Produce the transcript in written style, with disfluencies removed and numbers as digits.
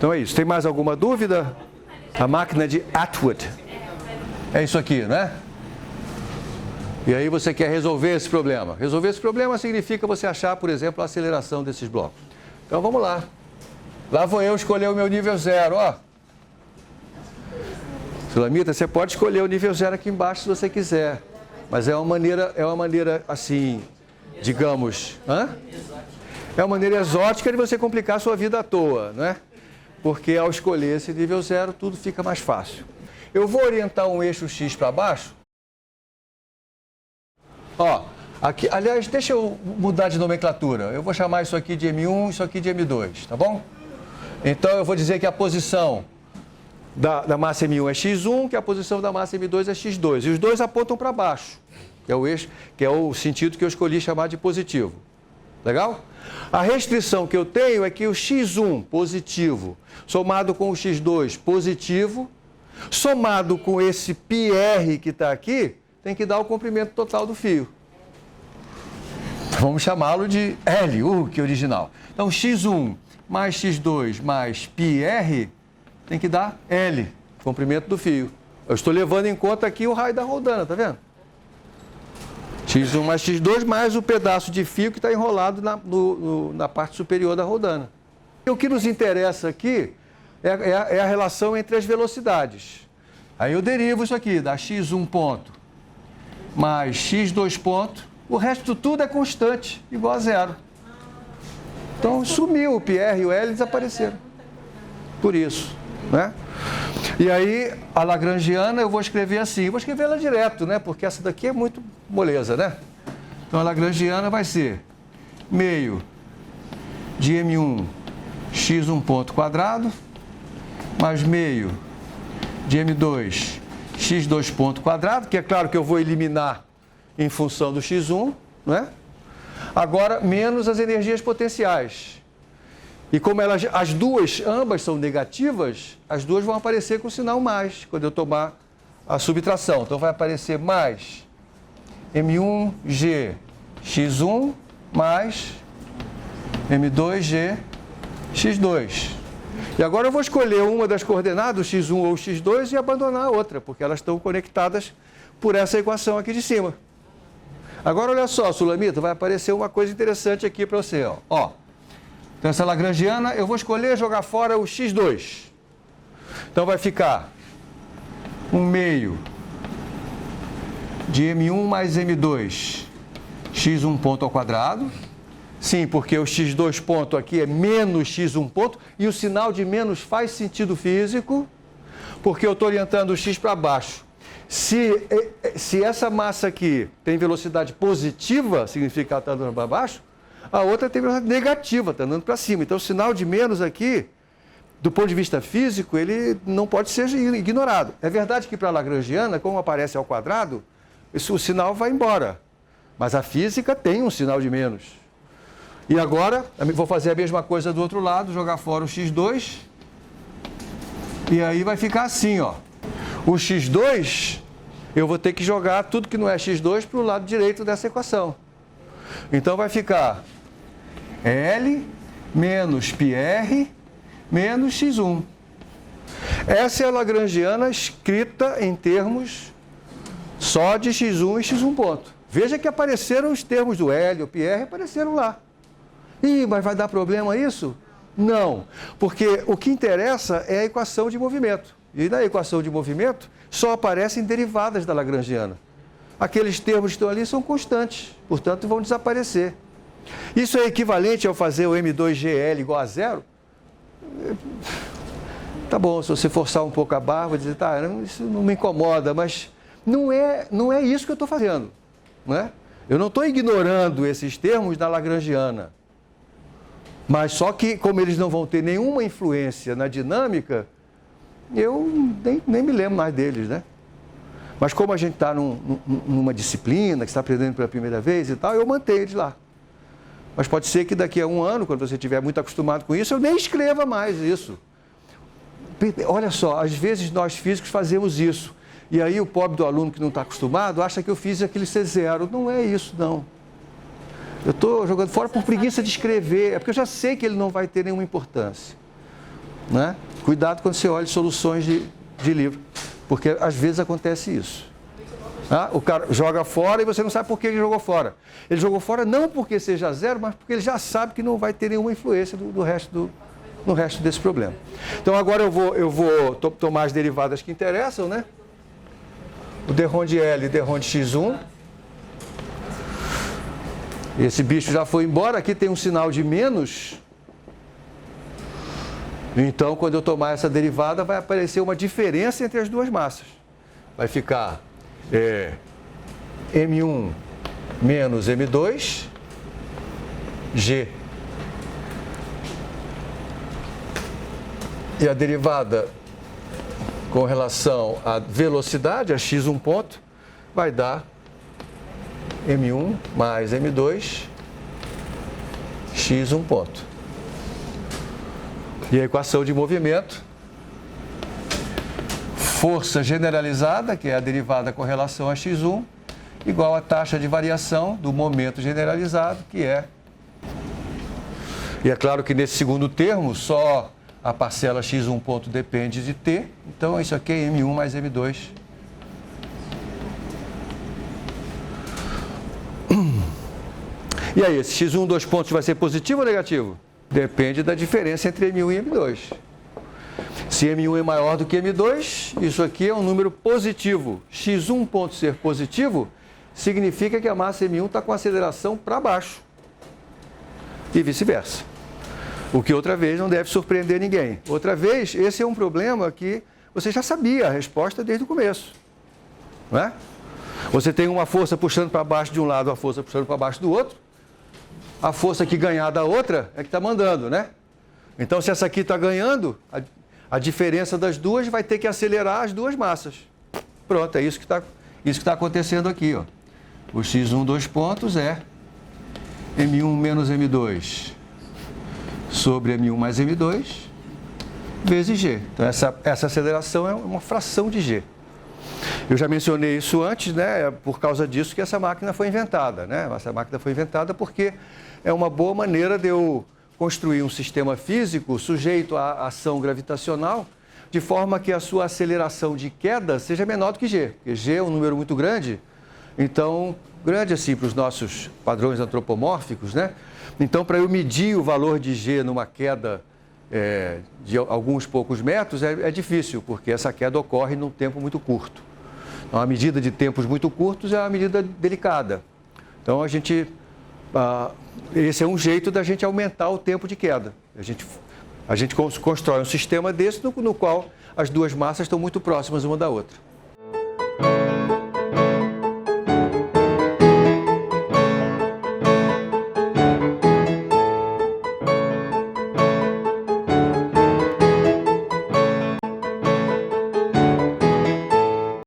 Então é isso. Tem mais alguma dúvida? A máquina de Atwood. É isso aqui, né? E aí você quer resolver esse problema. Resolver esse problema significa você achar, por exemplo, a aceleração desses blocos. Então vamos lá. Lá vou eu escolher o meu nível 0, ó. Sulamita, você pode escolher o nível 0 aqui embaixo se você quiser. Mas é uma maneira assim, digamos, é uma maneira exótica de você complicar a sua vida à toa, não é? Porque ao escolher esse nível 0, tudo fica mais fácil. Eu vou orientar um eixo X para baixo. Ó, aqui, aliás, deixa eu mudar de nomenclatura. Eu vou chamar isso aqui de M1, isso aqui de M2, tá bom? Então eu vou dizer que a posição da massa M1 é X1, que a posição da massa M2 é X2. E os dois apontam para baixo, que é o eixo, que é o sentido que eu escolhi chamar de positivo. Legal? A restrição que eu tenho é que o X1 positivo, somado com o X2 positivo, somado com esse πr que está aqui, tem que dar o comprimento total do fio. Vamos chamá-lo de L, que é original. Então, X1 mais X2 mais πr tem que dar L, comprimento do fio. Eu estou levando em conta aqui o raio da rodana, tá vendo? X1 mais X2 mais o pedaço de fio que está enrolado na parte superior da rodana. E o que nos interessa aqui é a relação entre as velocidades. Aí eu derivo isso aqui, dá X1 ponto mais X2 ponto. O resto tudo é constante, igual a zero. Então sumiu o πr e o L, desapareceram. Por isso, né? E aí, a lagrangiana eu vou escrever assim, eu vou escrever ela direto, né? Porque essa daqui é muito moleza, né? Então, a lagrangiana vai ser meio de M1 x1 ponto quadrado, mais meio de M2 x2 ponto quadrado, que é claro que eu vou eliminar em função do x1, não é? Agora, menos as energias potenciais. E como as duas, ambas são negativas, as duas vão aparecer com o sinal mais, quando eu tomar a subtração. Então, vai aparecer mais M1G x1 mais M2G x2. E agora eu vou escolher uma das coordenadas, x1 ou x2, e abandonar a outra, porque elas estão conectadas por essa equação aqui de cima. Agora, olha só, Sulamita, vai aparecer uma coisa interessante aqui para você, ó. Então, essa lagrangiana, eu vou escolher jogar fora o x2. Então, vai ficar 1 meio de M1 mais M2, x1 ponto ao quadrado. Sim, porque o x2 ponto aqui é menos x1 ponto, e o sinal de menos faz sentido físico, porque eu estou orientando o x para baixo. Se essa massa aqui tem velocidade positiva, significa que ela está andando para baixo, a outra tem velocidade negativa, está andando para cima. Então, o sinal de menos aqui, do ponto de vista físico, ele não pode ser ignorado. É verdade que para a lagrangiana, como aparece ao quadrado, o sinal vai embora. Mas a física tem um sinal de menos. E agora, vou fazer a mesma coisa do outro lado, jogar fora o x2. E aí vai ficar assim, ó. O x2, eu vou ter que jogar tudo que não é x2 para o lado direito dessa equação. Então, vai ficar L menos πr menos x1. Essa é a lagrangiana escrita em termos só de x1 e x1 ponto. Veja que apareceram os termos do L, o πr, apareceram lá. Ih, mas vai dar problema isso? Não, porque o que interessa é a equação de movimento. E na equação de movimento só aparecem derivadas da lagrangiana. Aqueles termos que estão ali são constantes, portanto vão desaparecer. Isso é equivalente ao fazer o M2GL igual a zero? Tá bom, se você forçar um pouco a barra, vou dizer, tá, isso não me incomoda, mas não é isso que eu estou fazendo, não é? Eu não estou ignorando esses termos da lagrangiana. Mas só que, como eles não vão ter nenhuma influência na dinâmica, eu nem me lembro mais deles, né? Mas como a gente está numa disciplina, que está aprendendo pela primeira vez e tal, eu mantenho eles lá. Mas pode ser que daqui a um ano, quando você estiver muito acostumado com isso, eu nem escreva mais isso. Olha só, às vezes nós físicos fazemos isso. E aí o pobre do aluno que não está acostumado acha que eu fiz aquele C0. Não é isso, não. Eu estou jogando fora por preguiça de escrever. É porque eu já sei que ele não vai ter nenhuma importância. né? Cuidado quando você olha soluções de livro, porque às vezes acontece isso. O cara joga fora e você não sabe por que ele jogou fora. Ele jogou fora não porque seja zero, mas porque ele já sabe que não vai ter nenhuma influência no resto desse problema. Então agora eu vou tomar as derivadas que interessam, né? O d RON de L e d RON de x1. Esse bicho já foi embora, aqui tem um sinal de menos. Então, quando eu tomar essa derivada, vai aparecer uma diferença entre as duas massas. Vai ficar M1 menos M2, G. E a derivada com relação à velocidade, a x1 ponto, vai dar M1 mais M2, x1 ponto. E a equação de movimento, força generalizada, que é a derivada com relação a x1, igual a taxa de variação do momento generalizado, que é... E é claro que nesse segundo termo, só a parcela x1 ponto depende de t, então isso aqui é M1 mais M2. E aí, esse x1, 2 pontos, vai ser positivo ou negativo? Depende da diferença entre M1 e M2. Se M1 é maior do que M2, isso aqui é um número positivo. x1 ponto ser positivo significa que a massa M1 está com aceleração para baixo. E vice-versa. O que outra vez não deve surpreender ninguém. Outra vez, esse é um problema que você já sabia a resposta desde o começo. Não é? Você tem uma força puxando para baixo de um lado, uma força puxando para baixo do outro. A força que ganhar da outra é que está mandando, né? Então, se essa aqui está ganhando, a diferença das duas vai ter que acelerar as duas massas. Pronto, é isso que está acontecendo aqui, ó. O x1, 2 pontos é M1 menos M2 sobre M1 mais M2 vezes G. Então, essa aceleração é uma fração de G. Eu já mencionei isso antes, né? É por causa disso que essa máquina foi inventada, né? Essa máquina foi inventada porque é uma boa maneira de eu construir um sistema físico sujeito à ação gravitacional, de forma que a sua aceleração de queda seja menor do que G. Porque G é um número muito grande, então, grande assim para os nossos padrões antropomórficos, né? Então, para eu medir o valor de G numa queda de alguns poucos metros, é difícil, porque essa queda ocorre num tempo muito curto. Então, a medida de tempos muito curtos é uma medida delicada. Então, esse é um jeito da gente aumentar o tempo de queda. A gente constrói um sistema desse no qual as duas massas estão muito próximas uma da outra.